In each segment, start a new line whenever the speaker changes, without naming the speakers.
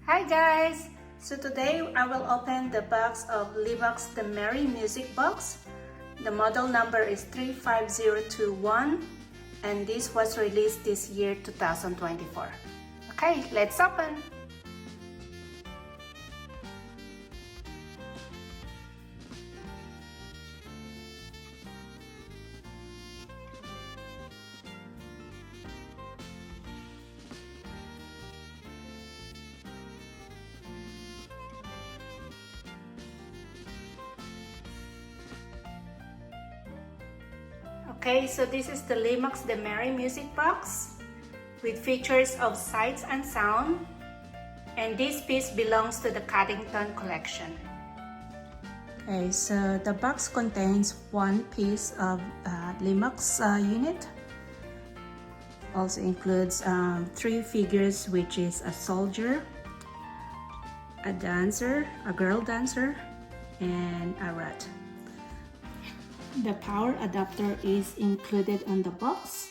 Hi guys! So today I will open the box of Lemax the Merry Music Box. The model number is 35021 and this was released this year 2024. Okay, let's open! Okay, so this is the Lemax the Merry Music Box with features of sights and sound, and this piece belongs to the Caddington collection. Okay, so the box contains one piece of Lemax unit. Also includes three figures, which is a soldier, a dancer, a girl dancer, and a rat. The power adapter is included on the box,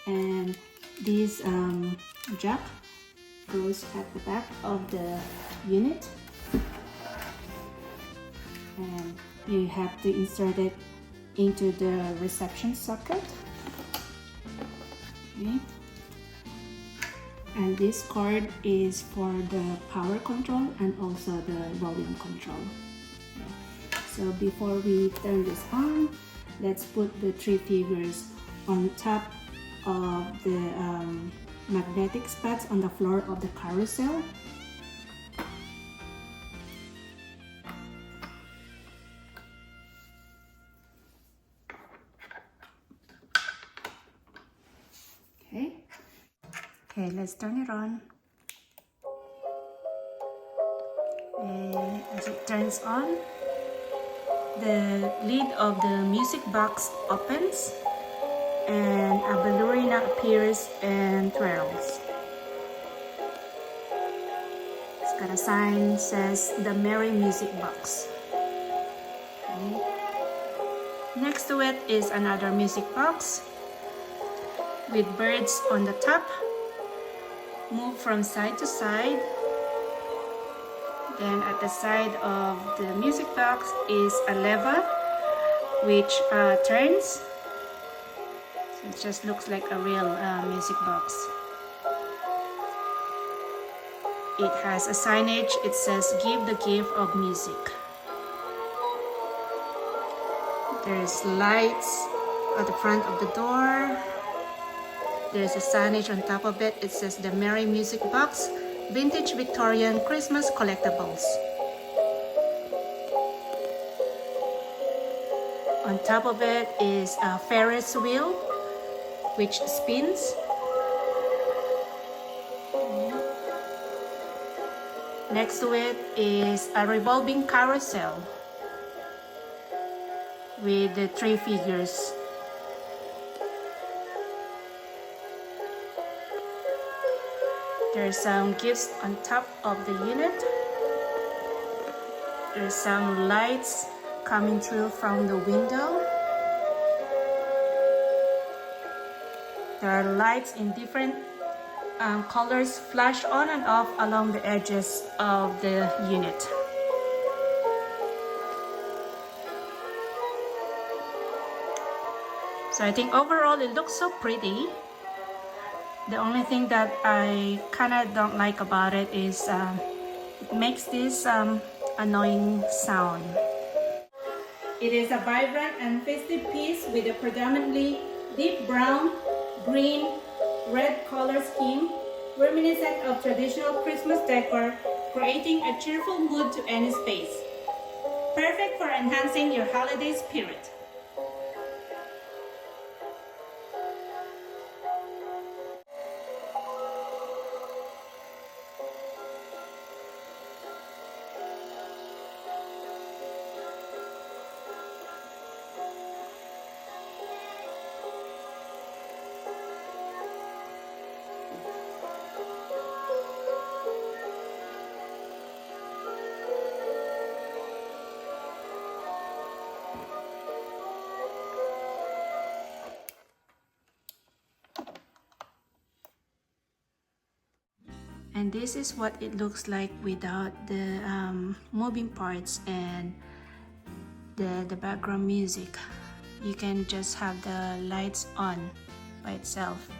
and this jack goes at the back of the unit, and you have to insert it into the reception socket. Okay. And this cord is for the power control and also the volume control. So before we turn this on, let's put the three figures on top of the magnetic spots on the floor of the carousel. Okay, let's turn it on. And as it turns on, the lid of the music box opens and a ballerina appears and twirls. It's got a sign that says the Merry Music Box. Okay. Next to it is another music box with birds on the top, move from side to side. Then at the side of the music box is a lever which turns. So it just looks like a real music box. It has a signage. It says "Give the gift of music." There's lights at the front of the door. There's a signage on top of it. It says the Merry Music Box, Vintage Victorian Christmas Collectibles. On top of it is a Ferris wheel which spins. Next to it is a revolving carousel with the three figures. There's some gifts on top of the unit. There's some lights coming through from the window. There are lights in different colors flash on and off along the edges of the unit. So I think overall it looks so pretty. The only thing that I kind of don't like about it is it makes this annoying sound. It is a vibrant and festive piece with a predominantly deep brown, green, red color scheme, reminiscent of traditional Christmas decor, creating a cheerful mood to any space. Perfect for enhancing your holiday spirit. And this is what it looks like without the moving parts and the background music. You can just have the lights on by itself.